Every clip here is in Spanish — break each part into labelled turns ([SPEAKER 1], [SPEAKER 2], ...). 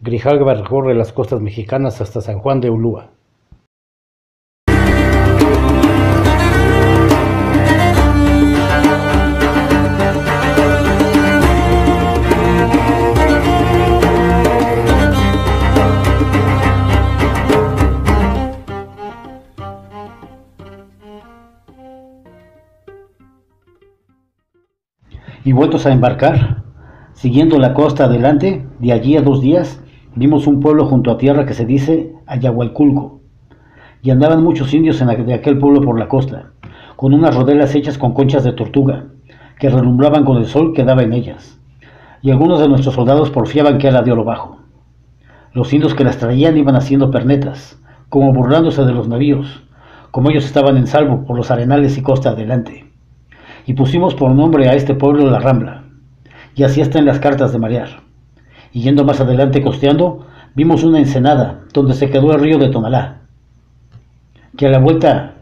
[SPEAKER 1] Grijalva recorre las costas mexicanas hasta San Juan de Ulúa. Y vueltos a embarcar, siguiendo la costa adelante, de allí a 2 días, vimos un pueblo junto a tierra que se dice Ayahualculco, y andaban muchos indios de aquel pueblo por la costa, con unas rodelas hechas con conchas de tortuga, que relumbraban con el sol que daba en ellas, y algunos de nuestros soldados porfiaban que era de oro bajo. Los indios que las traían iban haciendo pernetas, como burlándose de los navíos, como ellos estaban en salvo por los arenales y costa adelante. Y pusimos por nombre a este pueblo La Rambla, y así está en las cartas de marear. Y yendo más adelante costeando, vimos una ensenada, donde se quedó el río de Tonalá, que a la vuelta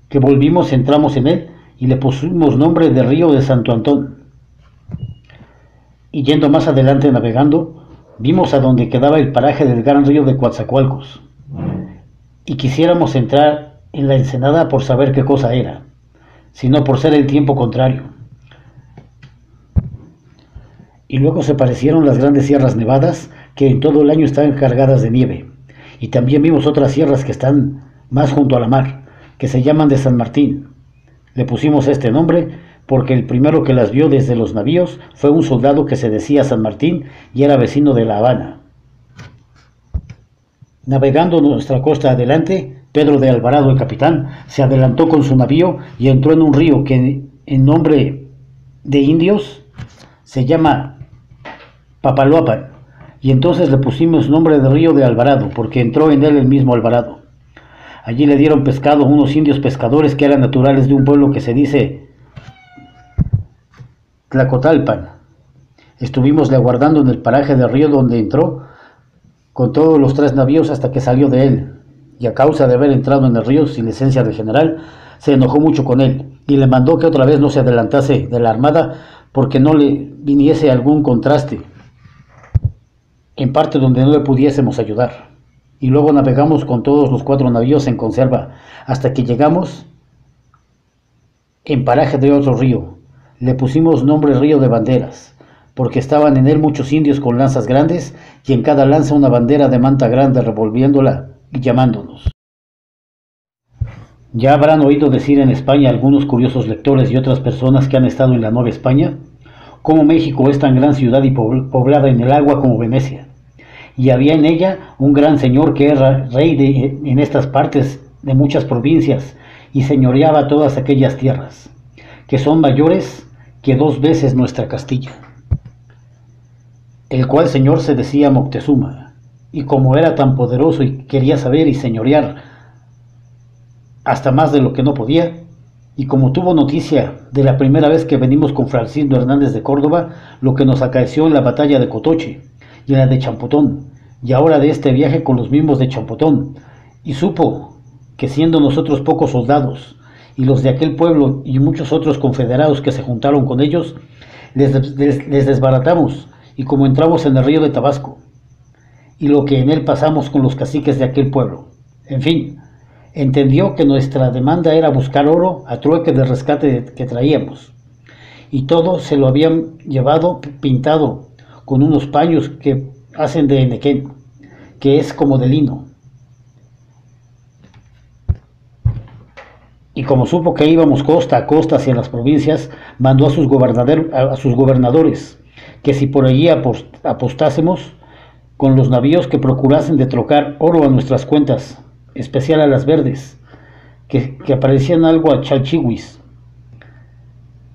[SPEAKER 1] que volvimos entramos en él, y le pusimos nombre de río de Santo Antón. Y yendo más adelante navegando, vimos a donde quedaba el paraje del gran río de Coatzacoalcos, y quisiéramos entrar en la ensenada por saber qué cosa era, sino por ser el tiempo contrario. Y luego se parecieron las grandes sierras nevadas que en todo el año están cargadas de nieve, y también vimos otras sierras que están más junto a la mar, que se llaman de San Martín. Le pusimos este nombre porque el primero que las vio desde los navíos fue un soldado que se decía San Martín y era vecino de La Habana. Navegando nuestra costa adelante, Pedro de Alvarado, el capitán, se adelantó con su navío y entró en un río que en nombre de indios se llama Papaloapan, y entonces le pusimos nombre de río de Alvarado, porque entró en él el mismo Alvarado. Allí le dieron pescado unos indios pescadores que eran naturales de un pueblo que se dice Tlacotalpan. Estuvimos aguardando en el paraje del río donde entró con todos los 3 navíos hasta que salió de él, y a causa de haber entrado en el río sin licencia del general, se enojó mucho con él, y le mandó que otra vez no se adelantase de la armada, porque no le viniese algún contraste, en parte donde no le pudiésemos ayudar. Y luego navegamos con todos los 4 navíos en conserva, hasta que llegamos en paraje de otro río. Le pusimos nombre Río de Banderas, porque estaban en él muchos indios con lanzas grandes, y en cada lanza una bandera de manta grande revolviéndola y llamándonos. Ya habrán oído decir en España algunos curiosos lectores y otras personas que han estado en la Nueva España, cómo México es tan gran ciudad y poblada en el agua como Venecia, y había en ella un gran señor que era rey en estas partes de muchas provincias, y señoreaba todas aquellas tierras, que son mayores que 2 veces nuestra Castilla, el cual señor se decía Moctezuma, y como era tan poderoso y quería saber y señorear hasta más de lo que no podía, y como tuvo noticia de la primera vez que venimos con Francisco Hernández de Córdoba, lo que nos acaeció en la batalla de Cotoche y en la de Champotón, y ahora de este viaje con los mismos de Champotón, y supo que siendo nosotros pocos soldados, y los de aquel pueblo y muchos otros confederados que se juntaron con ellos, les desbaratamos, y como entramos en el río de Tabasco, y lo que en él pasamos con los caciques de aquel pueblo. En fin, entendió que nuestra demanda era buscar oro a trueque del rescate que traíamos, y todo se lo habían llevado pintado con unos paños que hacen de enequén, que es como de lino. Y como supo que íbamos costa a costa hacia las provincias, mandó a sus gobernadores que si por allí apostásemos con los navíos, que procurasen de trocar oro a nuestras cuentas, especial a las verdes, que aparecían algo a chalchihuis,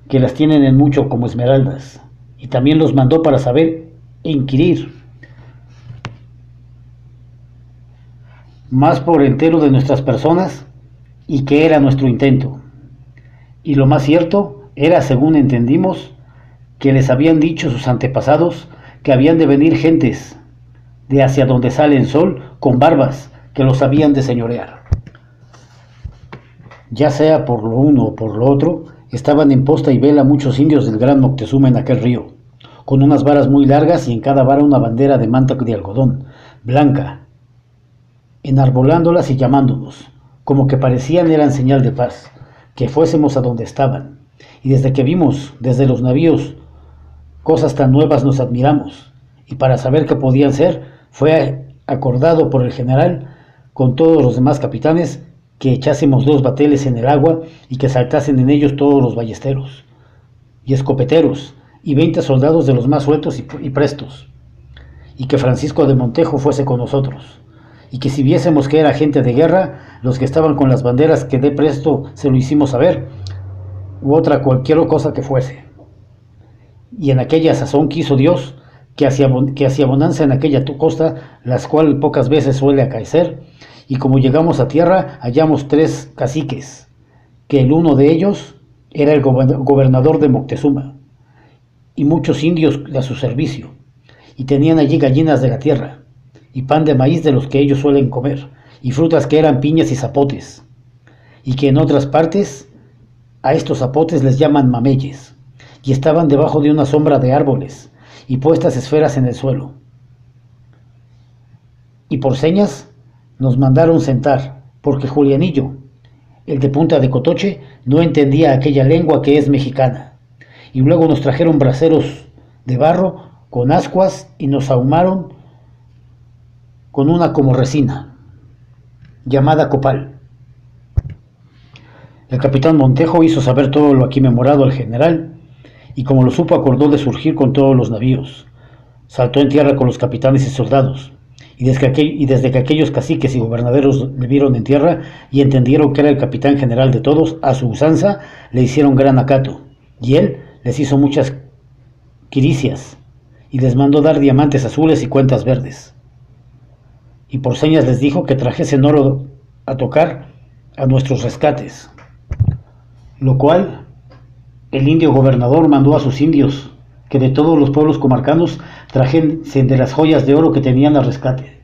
[SPEAKER 1] que las tienen en mucho como esmeraldas. Y también los mandó para saber e inquirir más por entero de nuestras personas y qué era nuestro intento. Y lo más cierto era, según entendimos, que les habían dicho sus antepasados que habían de venir gentes de hacia donde sale el sol con barbas que los habían de señorear. Ya sea por lo uno o por lo otro, estaban en posta y vela muchos indios del gran Moctezuma en aquel río, con unas varas muy largas y en cada vara una bandera de manta de algodón, blanca, enarbolándolas y llamándonos, como que parecían eran señal de paz, que fuésemos a donde estaban. Y desde que vimos, desde los navíos, cosas tan nuevas nos admiramos, y para saber qué podían ser, fue acordado por el general con todos los demás capitanes que echásemos 2 bateles en el agua y que saltasen en ellos todos los ballesteros y escopeteros y 20 soldados de los más sueltos y prestos, y que Francisco de Montejo fuese con nosotros, y que si viésemos que era gente de guerra, los que estaban con las banderas que de presto se lo hicimos saber, u otra cualquier cosa que fuese. Y en aquella sazón quiso Dios que hacía bonanza en aquella costa, las cual pocas veces suele acaecer, y como llegamos a tierra, hallamos 3 caciques, que el uno de ellos era el gobernador de Moctezuma, y muchos indios a su servicio, y tenían allí gallinas de la tierra, y pan de maíz de los que ellos suelen comer, y frutas que eran piñas y zapotes, y que en otras partes a estos zapotes les llaman mameyes, y estaban debajo de una sombra de árboles, y puestas esferas en el suelo. Y por señas nos mandaron sentar, porque Julianillo, el de Punta de Cotoche, no entendía aquella lengua que es mexicana. Y luego nos trajeron braseros de barro con ascuas y nos ahumaron con una como resina, llamada copal. El capitán Montejo hizo saber todo lo aquí memorado al general, y como lo supo acordó de surgir con todos los navíos. Saltó en tierra con los capitanes y soldados, y desde que aquellos caciques y gobernaderos le vieron en tierra y entendieron que era el capitán general de todos, a su usanza le hicieron gran acato, y él les hizo muchas quiricias, y les mandó dar diamantes azules y cuentas verdes. Y por señas les dijo que trajesen oro a tocar a nuestros rescates, lo cual el indio gobernador mandó a sus indios que de todos los pueblos comarcanos trajesen de las joyas de oro que tenían a rescate.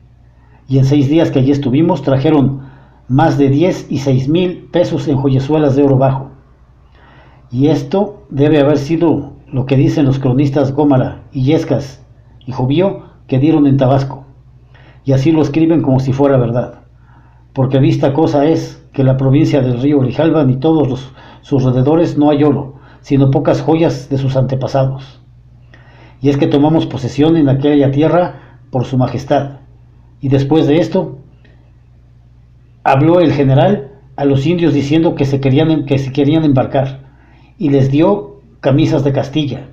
[SPEAKER 1] Y en 6 días que allí estuvimos trajeron más de 10 y 6,000 pesos en joyezuelas de oro bajo. Y esto debe haber sido lo que dicen los cronistas Gómara, Illescas y Jobío que dieron en Tabasco. Y así lo escriben como si fuera verdad. Porque vista cosa es que la provincia del río Grijalva ni todos sus alrededores no hay oro, sino pocas joyas de sus antepasados. Y es que tomamos posesión en aquella tierra por su majestad. Y después de esto, habló el general a los indios diciendo que se querían embarcar, y les dio camisas de Castilla.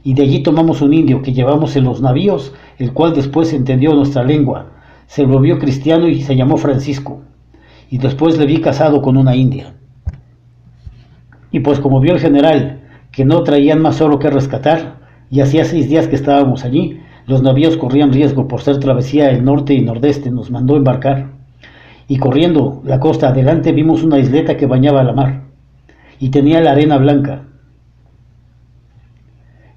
[SPEAKER 1] Y de allí tomamos un indio que llevamos en los navíos, el cual después entendió nuestra lengua, se volvió cristiano y se llamó Francisco. Y después le vi casado con una india. Y pues como vio el general que no traían más oro que rescatar, y hacía 6 días que estábamos allí, los navíos corrían riesgo por ser travesía el norte y nordeste, nos mandó embarcar. Y corriendo la costa adelante vimos una isleta que bañaba la mar, y tenía la arena blanca,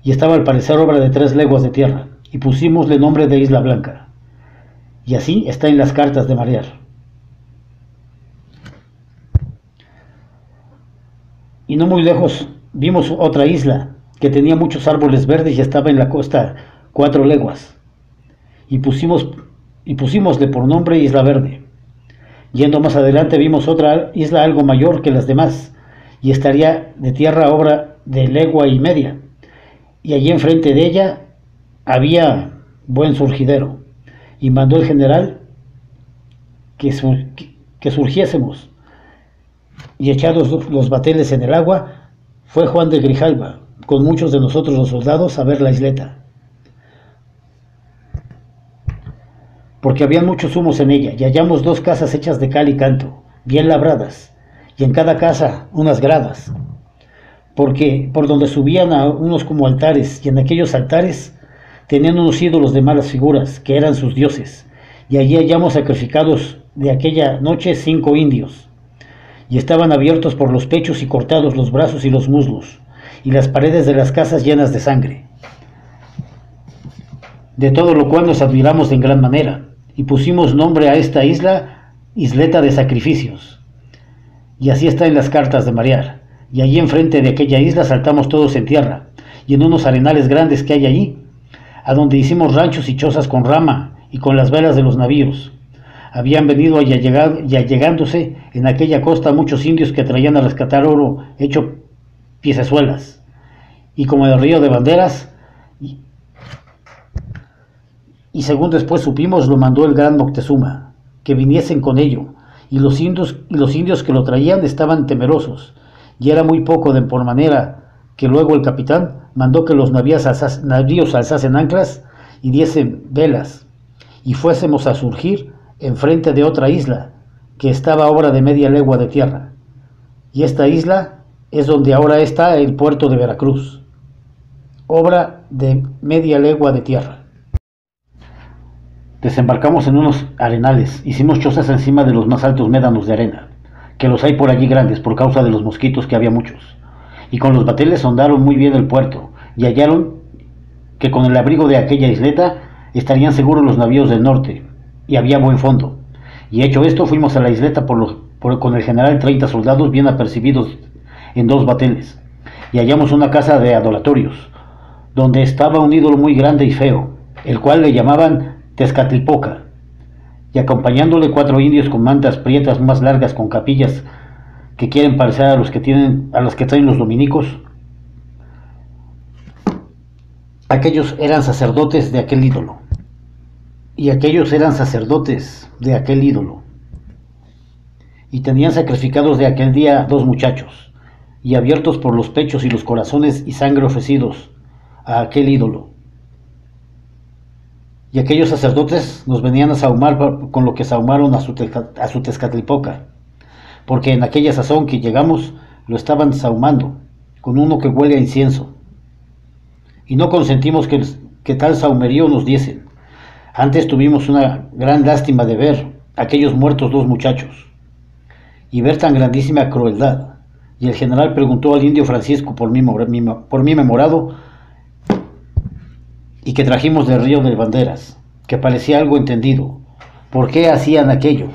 [SPEAKER 1] y estaba al parecer obra de 3 leguas de tierra, y pusimosle nombre de Isla Blanca. Y así está en las cartas de marear. Y no muy lejos vimos otra isla que tenía muchos árboles verdes y estaba en la costa 4 leguas. Y pusimosle por nombre Isla Verde. Yendo más adelante vimos otra isla algo mayor que las demás, y estaría de tierra obra de legua y media. Y allí enfrente de ella había buen surgidero. Y mandó el general que surgiésemos. Y echados los bateles en el agua, fue Juan de Grijalva, con muchos de nosotros los soldados, a ver la isleta. Porque habían muchos humos en ella, y hallamos 2 casas hechas de cal y canto, bien labradas, y en cada casa unas gradas, porque por donde subían a unos como altares, y en aquellos altares tenían unos ídolos de malas figuras, que eran sus dioses, y allí hallamos sacrificados de aquella noche 5 indios, y estaban abiertos por los pechos y cortados los brazos y los muslos, y las paredes de las casas llenas de sangre. De todo lo cual nos admiramos en gran manera, y pusimos nombre a esta isla, Isleta de Sacrificios. Y así está en las cartas de marear. Y allí enfrente de aquella isla saltamos todos en tierra, y en unos arenales grandes que hay allí, a donde hicimos ranchos y chozas con rama y con las velas de los navíos. Habían venido y allegándose en aquella costa muchos indios que traían a rescatar oro hecho piecezuelas, y como el río de banderas, y según después supimos, lo mandó el gran Moctezuma, que viniesen con ello, y los indios que lo traían estaban temerosos, y era muy poco de por manera que luego el capitán mandó que los navíos alzasen anclas y diesen velas, y fuésemos a surgir enfrente de otra isla, que estaba a obra de media legua de tierra, y esta isla es donde ahora está el puerto de Veracruz, obra de media legua de tierra. Desembarcamos en unos arenales, hicimos chozas encima de los más altos médanos de arena, que los hay por allí grandes por causa de los mosquitos, que había muchos, y con los bateles sondaron muy bien el puerto, y hallaron que con el abrigo de aquella isleta estarían seguros los navíos del norte, y había buen fondo. Y hecho esto, fuimos a la isleta con el general 30 soldados bien apercibidos en 2 bateles, y hallamos una casa de adoratorios, donde estaba un ídolo muy grande y feo, el cual le llamaban Tezcatlipoca, y acompañándole 4 indios con mantas prietas más largas con capillas que quieren parecer a los que traen los dominicos. Aquellos eran sacerdotes de aquel ídolo, y tenían sacrificados de aquel día 2 muchachos, y abiertos por los pechos y los corazones y sangre ofrecidos a aquel ídolo. Y aquellos sacerdotes nos venían a sahumar con lo que sahumaron a su Tezcatlipoca, porque en aquella sazón que llegamos lo estaban sahumando, con uno que huele a incienso. Y no consentimos que tal sahumerío nos diesen. Antes tuvimos una gran lástima de ver aquellos muertos 2 muchachos, y ver tan grandísima crueldad. Y el general preguntó al indio Francisco por mí memorado, y que trajimos del río de Banderas, que parecía algo entendido, por qué hacían aquello,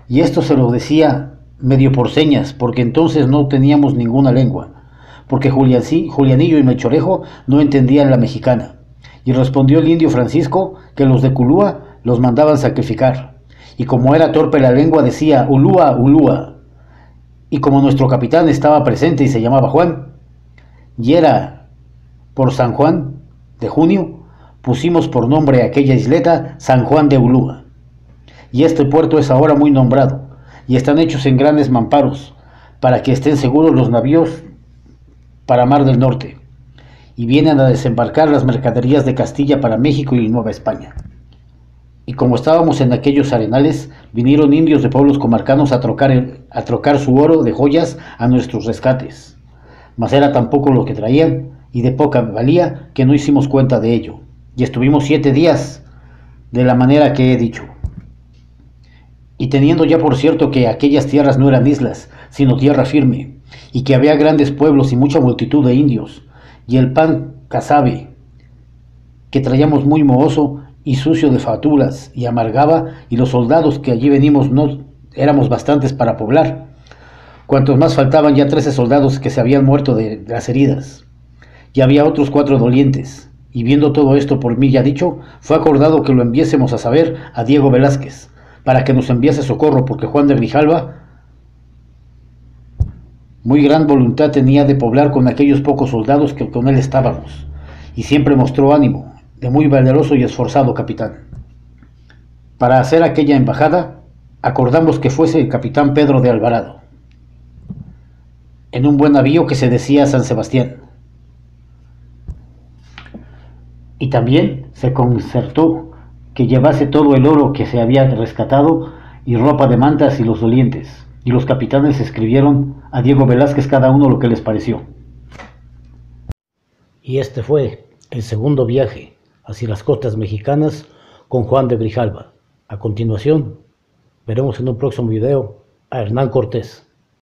[SPEAKER 1] y esto se lo decía medio por señas, porque entonces no teníamos ninguna lengua, porque Julianillo y Melchorejo no entendían la mexicana, y respondió el indio Francisco que los de Culúa los mandaban sacrificar, y como era torpe la lengua decía Ulúa, Ulúa, y como nuestro capitán estaba presente y se llamaba Juan, y era por San Juan de Junio, pusimos por nombre a aquella isleta San Juan de Ulúa. Y este puerto es ahora muy nombrado, y están hechos en grandes mamparos, para que estén seguros los navíos para Mar del Norte, y vienen a desembarcar las mercaderías de Castilla para México y Nueva España. Y como estábamos en aquellos arenales, vinieron indios de pueblos comarcanos a trocar su oro de joyas a nuestros rescates, mas era tan poco lo que traían, y de poca valía, que no hicimos cuenta de ello, y estuvimos 7 días de la manera que he dicho. Y teniendo ya por cierto que aquellas tierras no eran islas, sino tierra firme, y que había grandes pueblos y mucha multitud de indios, y el pan casabe, que traíamos muy mohoso y sucio de fatulas, y amargaba, y los soldados que allí venimos no éramos bastantes para poblar, cuantos más faltaban ya 13 soldados que se habían muerto de las heridas, y había otros 4 dolientes, y viendo todo esto por mí ya dicho, fue acordado que lo enviésemos a saber a Diego Velázquez, para que nos enviase socorro, porque Juan de Grijalva muy gran voluntad tenía de poblar con aquellos pocos soldados que con él estábamos, y siempre mostró ánimo, de muy valeroso y esforzado capitán. Para hacer aquella embajada, acordamos que fuese el capitán Pedro de Alvarado, en un buen navío que se decía San Sebastián. Y también se concertó que llevase todo el oro que se había rescatado y ropa de mantas y los dolientes, y los capitanes escribieron a Diego Velázquez cada uno lo que les pareció. Y este fue el segundo viaje hacia las costas mexicanas con Juan de Grijalva. A continuación, veremos en un próximo video a Hernán Cortés.